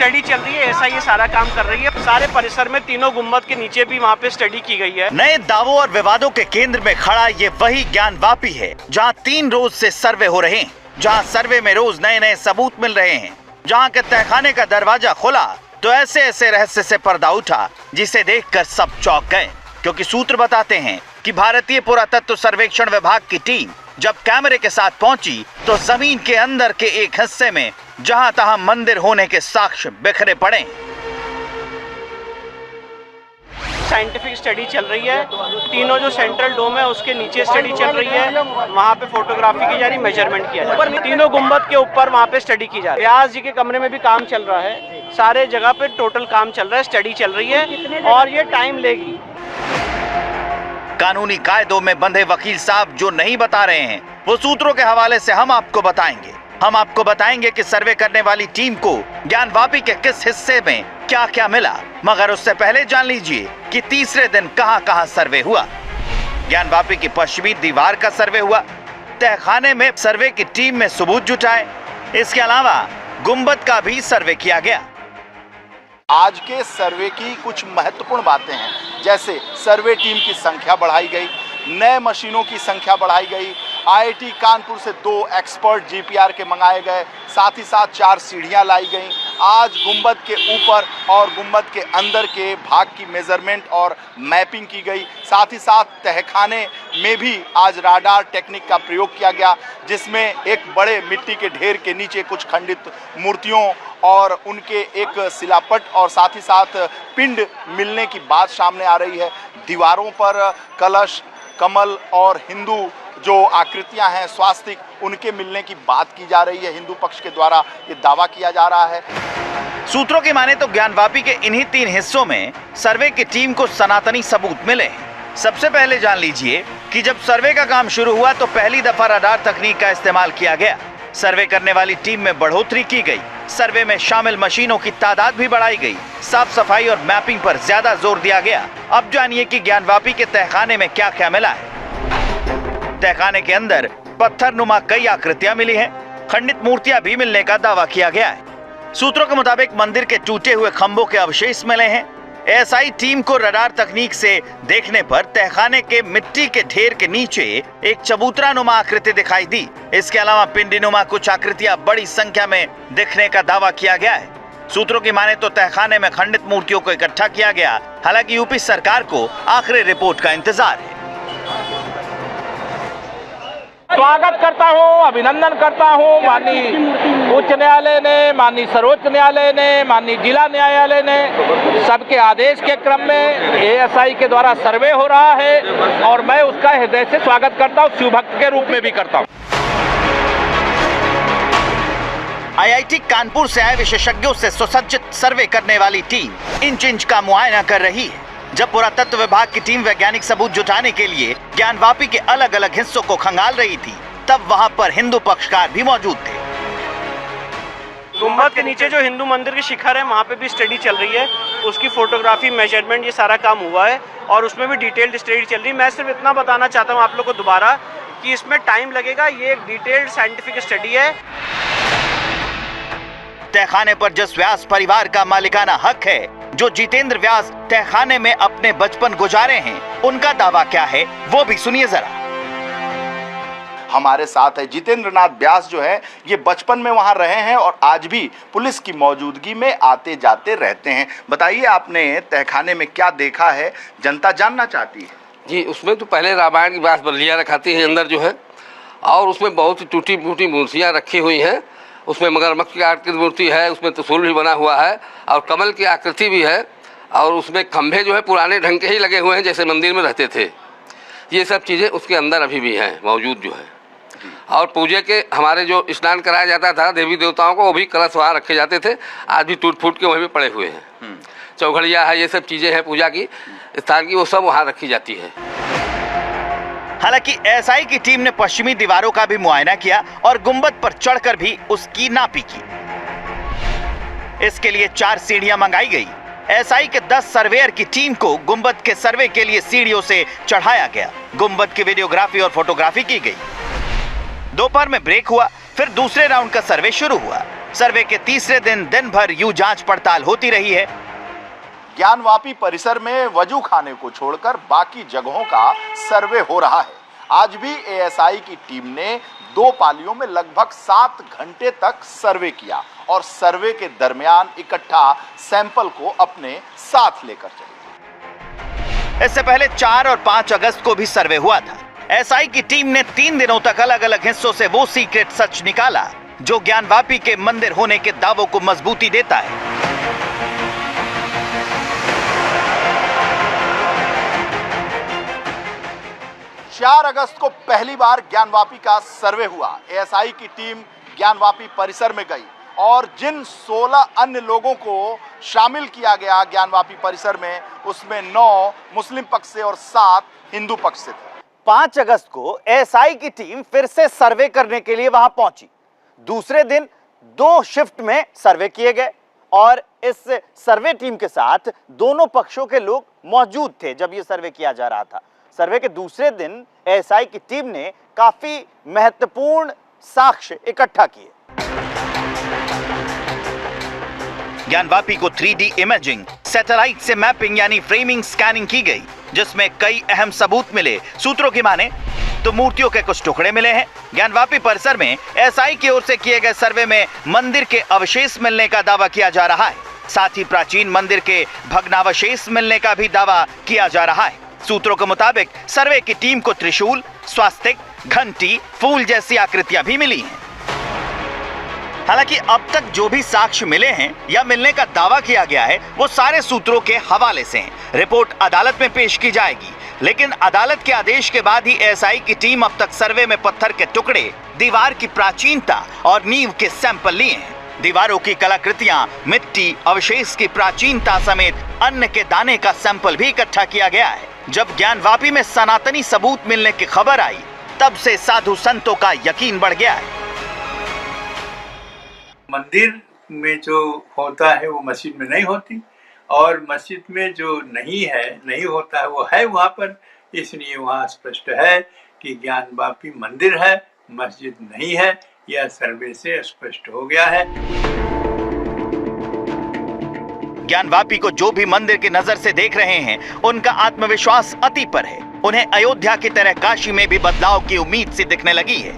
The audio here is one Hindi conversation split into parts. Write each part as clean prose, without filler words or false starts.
स्टडी चल रही है, ऐसा ये सारा काम कर रही है। सारे परिसर में तीनों गुम्बद के नीचे भी वहाँ पे स्टडी की गई है। नए दावों और विवादों के केंद्र में खड़ा ये वही ज्ञानवापी है जहाँ 3 रोज से सर्वे हो रहे हैं, जहाँ सर्वे में रोज नए नए सबूत मिल रहे हैं, जहाँ के तहखाने का दरवाजा खुला तो ऐसे ऐसे रहस्य से पर्दा उठा जिसे देखकर सब चौंक गए, क्योंकि सूत्र बताते हैं कि भारतीय पुरातत्व सर्वेक्षण विभाग की टीम जब कैमरे के साथ पहुंची तो जमीन के अंदर के एक हिस्से में जहां तहां मंदिर होने के साक्ष्य बिखरे पड़े। साइंटिफिक स्टडी चल रही है, तीनों जो सेंट्रल डोम है उसके नीचे स्टडी चल रही है, वहाँ पे फोटोग्राफी की जा रही, मेजरमेंट किया जा रहा है। तीनों गुम्बद के ऊपर वहाँ पे स्टडी की जा रही है। व्यास जी के कमरे में भी काम चल रहा है, सारे जगह पे टोटल काम चल रहा है, स्टडी चल रही है और ये टाइम लेगी। कानूनी कायदों में बंधे वकील साहब जो नहीं बता रहे हैं वो सूत्रों के हवाले से हम आपको बताएंगे। हम आपको बताएंगे कि सर्वे करने वाली टीम को ज्ञानवापी के किस हिस्से में क्या क्या मिला, मगर उससे पहले जान लीजिए कि तीसरे दिन कहां कहां सर्वे हुआ। ज्ञानवापी की पश्चिमी दीवार का सर्वे हुआ, तहखाने में सर्वे की टीम में सबूत जुटाए, इसके अलावा गुंबद का भी सर्वे किया गया। आज के सर्वे की कुछ महत्वपूर्ण बातें हैं, जैसे सर्वे टीम की संख्या बढ़ाई गई, नए मशीनों की संख्या बढ़ाई गई, आईआईटी कानपुर से 2 एक्सपर्ट जीपीआर के मंगाए गए, साथ ही साथ 4 सीढ़ियां लाई गईं। आज गुंबद के ऊपर और गुंबद के अंदर के भाग की मेजरमेंट और मैपिंग की गई, साथ ही साथ तहखाने में भी आज राडार टेक्निक का प्रयोग किया गया, जिसमें एक बड़े मिट्टी के ढेर के नीचे कुछ खंडित मूर्तियों और उनके एक शिलापट और साथ ही साथ पिंड मिलने की बात सामने आ रही है। दीवारों पर कलश, कमल और हिंदू जो आकृतियां हैं स्वास्तिक, उनके मिलने की बात की जा रही है। हिंदू पक्ष के द्वारा ये दावा किया जा रहा है। सूत्रों की माने तो ज्ञानवापी के इन्हीं 3 हिस्सों में सर्वे की टीम को सनातनी सबूत मिले। सबसे पहले जान लीजिए कि जब सर्वे का काम शुरू हुआ तो पहली दफा रडार तकनीक का इस्तेमाल किया गया। सर्वे करने वाली टीम में बढ़ोतरी की गई, सर्वे में शामिल मशीनों की तादाद भी बढ़ाई गई, साफ सफाई और मैपिंग पर ज्यादा जोर दिया गया। अब जानिए कि ज्ञानवापी के तहखाने में क्या क्या मिला है। तहखाने के अंदर पत्थर नुमा कई आकृतियां मिली हैं, खंडित मूर्तियां भी मिलने का दावा किया गया है। सूत्रों के मुताबिक मंदिर के टूटे हुए खंभों के अवशेष मिले हैं। एएसआई टीम को रडार तकनीक से देखने पर तहखाने के मिट्टी के ढेर के नीचे एक चबूतरा नुमा आकृति दिखाई दी। इसके अलावा पिंडी नुमा कुछ आकृतियां बड़ी संख्या में दिखने का दावा किया गया है। सूत्रों की माने तो तहखाने में खंडित मूर्तियों को इकट्ठा किया गया। हालांकि यूपी सरकार को आखिरी रिपोर्ट का इंतजार है। स्वागत करता हूं, अभिनंदन करता हूं माननीय उच्च न्यायालय ने, माननीय सर्वोच्च न्यायालय ने, माननीय जिला न्यायालय ने, सबके आदेश के क्रम में एएसआई के द्वारा सर्वे हो रहा है और मैं उसका हृदय से स्वागत करता हूं, शिवभक्त के रूप में भी करता हूं। आईआईटी कानपुर से आए विशेषज्ञों से सुसज्जित सर्वे करने वाली टीम इंच इंच का मुआयना कर रही है। जब पुरातत्व विभाग की टीम वैज्ञानिक सबूत जुटाने के लिए ज्ञानवापी के अलग अलग हिस्सों को खंगाल रही थी, तब वहां पर हिंदू पक्षकार भी मौजूद थे। गुंबद के नीचे जो हिंदू मंदिर की शिखर है वहाँ पे भी स्टडी चल रही है, उसकी फोटोग्राफी, मेजरमेंट, ये सारा काम हुआ है और उसमें भी डिटेल्ड स्टडी चल रही है। मैं सिर्फ इतना बताना चाहता हूँ आप लोग को दोबारा कि इसमें टाइम लगेगा, ये एक डिटेल्ड साइंटिफिक स्टडी है। तहखाने पर जिस व्यास परिवार का मालिकाना हक है, जो जितेंद्र व्यास तहखाने में अपने बचपन गुजारे हैं, उनका दावा क्या है वो भी सुनिए जरा। हमारे साथ है जितेंद्र नाथ व्यास, जो है ये बचपन में वहां रहे हैं और आज भी पुलिस की मौजूदगी में आते जाते रहते हैं। बताइए, आपने तहखाने में क्या देखा है, जनता जानना चाहती है। जी, उसमें तो पहले रामायण की व्यास बल्लियाँ रखाती हैं अंदर जो है, और उसमें बहुत ही टूटी फूटी मूर्तियाँ रखी हुई हैं। उसमें मगरमच्छ की आकृति मूर्ति है, उसमें त्रिशूल भी बना हुआ है और कमल की आकृति भी है, और उसमें खंभे जो है पुराने ढंग के ही लगे हुए हैं जैसे मंदिर में रहते थे। ये सब चीज़ें उसके अंदर अभी भी हैं मौजूद जो है। और पूजे के हमारे जो स्नान कराया जाता था देवी देवताओं को, वो भी कलश वहाँ रखे जाते थे, आज भी टूट फूट के वहीं पे पड़े हुए हैं। चौघड़िया है, ये सब चीज़ें हैं पूजा की स्थान की, वो सब वहाँ रखी जाती है। हालांकि एएसआई की टीम ने पश्चिमी दीवारों का भी मुआयना किया और गुंबद पर चढ़कर भी उसकी नापी की। इसके लिए 4 सीढ़ियां मंगाई गई। एएसआई के 10 सर्वेयर की टीम को गुंबद के सर्वे के लिए सीढ़ियों से चढ़ाया गया। गुंबद की वीडियोग्राफी और फोटोग्राफी की गई। दोपहर में ब्रेक हुआ, फिर दूसरे राउंड का सर्वे शुरू हुआ। सर्वे के तीसरे दिन भर यूं जांच पड़ताल होती रही है। ज्ञानवापी परिसर में वजू खाने को छोड़कर बाकी जगहों का सर्वे हो रहा है। आज भी एएसआई की टीम ने 2 पालियों में लगभग 7 घंटे तक सर्वे किया और सर्वे के दरमियान इकट्ठा सैंपल को अपने साथ लेकर चले। इससे पहले 4 और 5 अगस्त को भी सर्वे हुआ था। एएसआई की टीम ने 3 दिनों तक अलग अलग हिस्सों से वो सीक्रेट सच निकाला जो ज्ञानवापी के मंदिर होने के दावों को मजबूती देता है। 4 अगस्त को पहली बार ज्ञानवापी का सर्वे हुआ। एएसआई की टीम ज्ञानवापी परिसर में गई और जिन 16 अन्य लोगों को शामिल किया गया ज्ञानवापी परिसर में, उसमें 9 मुस्लिम पक्ष से और 7 हिंदू पक्ष से थे। 5 अगस्त को एएसआई की टीम फिर से सर्वे करने के लिए वहां पहुंची। दूसरे दिन 2 शिफ्ट में सर्वे किए गए और इस सर्वे टीम के साथ दोनों पक्षों के लोग मौजूद थे जब यह सर्वे किया जा रहा था। सर्वे के दूसरे दिन एएसआई की टीम ने काफी महत्वपूर्ण साक्ष्य इकट्ठा किए। ज्ञानवापी को 3D इमेजिंग, सैटेलाइट से मैपिंग यानी फ्रेमिंग स्कैनिंग की गई, जिसमें कई अहम सबूत मिले। सूत्रों की माने तो मूर्तियों के कुछ टुकड़े मिले हैं। ज्ञानवापी परिसर में एएसआई की ओर से किए गए सर्वे में मंदिर के अवशेष मिलने का दावा किया जा रहा है। साथ ही प्राचीन मंदिर के भग्नावशेष मिलने का भी दावा किया जा रहा है। सूत्रों के मुताबिक सर्वे की टीम को त्रिशूल, स्वास्तिक, घंटी, फूल जैसी आकृतियां भी मिली हैं। हालांकि अब तक जो भी साक्ष्य मिले हैं या मिलने का दावा किया गया है वो सारे सूत्रों के हवाले से हैं। रिपोर्ट अदालत में पेश की जाएगी, लेकिन अदालत के आदेश के बाद ही एएसआई की टीम अब तक सर्वे में पत्थर के टुकड़े, दीवार की प्राचीनता और नींव के सैंपल लिए हैं। दीवारों की कलाकृतियां, मिट्टी, अवशेष की प्राचीनता समेत अन्न के दाने का सैंपल भी इकट्ठा किया गया है। जब ज्ञानवापी में सनातनी सबूत मिलने की खबर आई, तब से साधु संतों का यकीन बढ़ गया है। मंदिर में जो होता है वो मस्जिद में नहीं होती, और मस्जिद में जो नहीं होता है वो है वहाँ पर। इसलिए वहाँ स्पष्ट है कि ज्ञानवापी मंदिर है, मस्जिद नहीं है। यह सर्वे से स्पष्ट हो गया है। ज्ञानवापी को जो भी मंदिर की नजर से देख रहे हैं, उनका आत्मविश्वास अति पर है। उन्हें अयोध्या की तरह काशी में भी बदलाव की उम्मीद सी दिखने लगी है।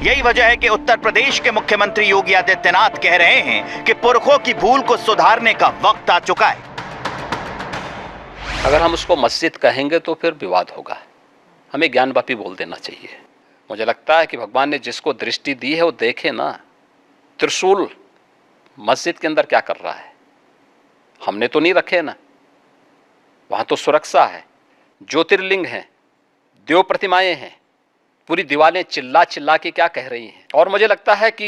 यही वजह है कि उत्तर प्रदेश के मुख्यमंत्री योगी आदित्यनाथ कह रहे हैं कि पुरखों की भूल को सुधारने का वक्त आ चुका है। अगर हम उसको मस्जिद कहेंगे तो फिर विवाद होगा। हमें ज्ञानवापी बोल देना चाहिए। मुझे लगता है कि भगवान ने जिसको दृष्टि दी है वो देखे ना। त्रिशूल मस्जिद के अंदर क्या कर रहा है? हमने तो नहीं रखे ना। वहाँ तो सुरक्षा है, ज्योतिर्लिंग हैं, देव प्रतिमाएं हैं, पूरी दीवारें चिल्ला चिल्ला के क्या कह रही हैं। और मुझे लगता है कि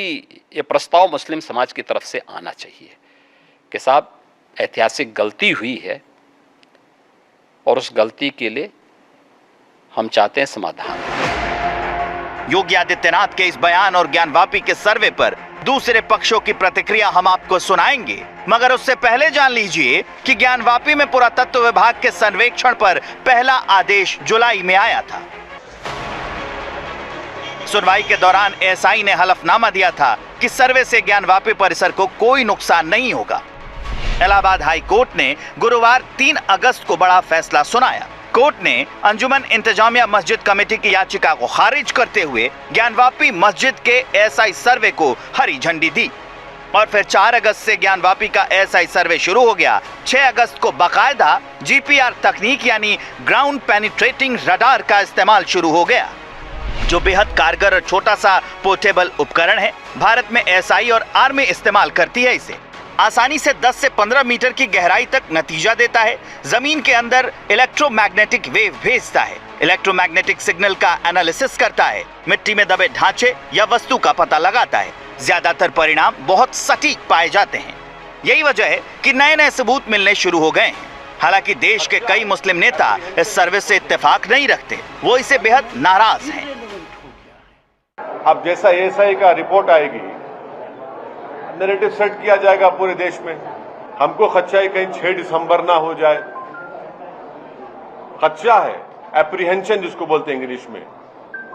ये प्रस्ताव मुस्लिम समाज की तरफ से आना चाहिए कि साहब ऐतिहासिक गलती हुई है और उस गलती के लिए हम चाहते हैं समाधान। योगी आदित्यनाथ के इस बयान और ज्ञानवापी के सर्वे पर दूसरे पक्षों की प्रतिक्रिया हम आपको सुनाएंगे, मगर उससे पहले जान लीजिए कि ज्ञानवापी में पुरातत्व विभाग के सर्वेक्षण पर पहला आदेश जुलाई में आया था। सुनवाई के दौरान एएसआई ने हलफनामा दिया था कि सर्वे से ज्ञानवापी परिसर को कोई नुकसान नहीं होगा। इलाहाबाद हाई कोर्ट ने गुरुवार 3 अगस्त को बड़ा फैसला सुनाया। कोर्ट ने अंजुमन इंतजामिया मस्जिद कमेटी की याचिका को खारिज करते हुए ज्ञानवापी मस्जिद के एएसआई सर्वे को हरी झंडी दी और फिर 4 अगस्त से ज्ञानवापी का एएसआई सर्वे शुरू हो गया। 6 अगस्त को बाकायदा जीपीआर तकनीक यानी ग्राउंड पेनिट्रेटिंग रडार का इस्तेमाल शुरू हो गया, जो बेहद कारगर और छोटा सा पोर्टेबल उपकरण है। भारत में एएसआई और आर्मी इस्तेमाल करती है इसे। आसानी से 10 से 15 मीटर की गहराई तक नतीजा देता है। जमीन के अंदर इलेक्ट्रोमैग्नेटिक वेव भेजता है, इलेक्ट्रोमैग्नेटिक सिग्नल का एनालिसिस करता है, मिट्टी में दबे ढांचे या वस्तु का पता लगाता है। ज्यादातर परिणाम बहुत सटीक पाए जाते हैं। यही वजह है कि नए नए सबूत मिलने शुरू हो गए हैं। हालांकि देश के कई मुस्लिम नेता इस सर्वे से इत्तेफाक नहीं रखते, वो इसे बेहद नाराज हैं। अब जैसा एएसआई का रिपोर्ट आएगी, नैरेटिव सेट किया जाएगा पूरे देश में। हमको खदशा है कहीं 6 दिसंबर ना हो जाए। खदशा है, एप्रीहेंशन जिसको बोलते हैं इंग्लिश में,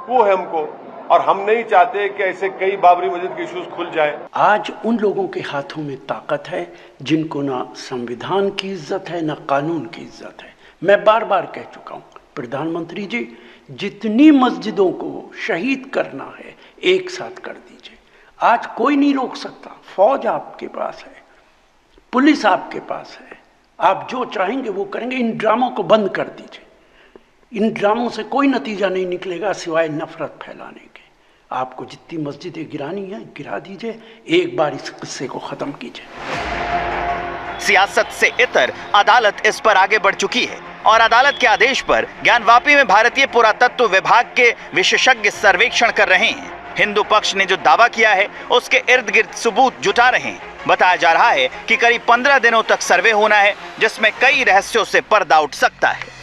वो है हमको। और हम नहीं चाहते कि ऐसे कई बाबरी मस्जिद के इश्यूज खुल जाए। आज उन लोगों के हाथों में ताकत है जिनको ना संविधान की इज्जत है ना कानून की इज्जत है। मैं बार बार कह चुका हूं, प्रधानमंत्री जी, जितनी मस्जिदों को शहीद करना है एक साथ कर दीजिए। आज कोई नहीं रोक सकता। फौज आपके पास है, पुलिस आपके पास है, आप जो चाहेंगे वो करेंगे। इन ड्रामों को बंद कर दीजिए। इन ड्रामों से कोई नतीजा नहीं निकलेगा सिवाय नफरत फैलाने के। आपको जितनी मस्जिदें गिरानी है गिरा दीजिए, एक बार इस किस्से को खत्म कीजिए। सियासत से इतर अदालत इस पर आगे बढ़ चुकी है और अदालत के आदेश पर ज्ञानवापी में भारतीय पुरातत्व विभाग के विशेषज्ञ सर्वेक्षण कर रहे हैं। हिंदू पक्ष ने जो दावा किया है उसके इर्द गिर्द सबूत जुटा रहे हैं। बताया जा रहा है कि करीब 15 दिनों तक सर्वे होना है, जिसमें कई रहस्यों से पर्दा उठ सकता है।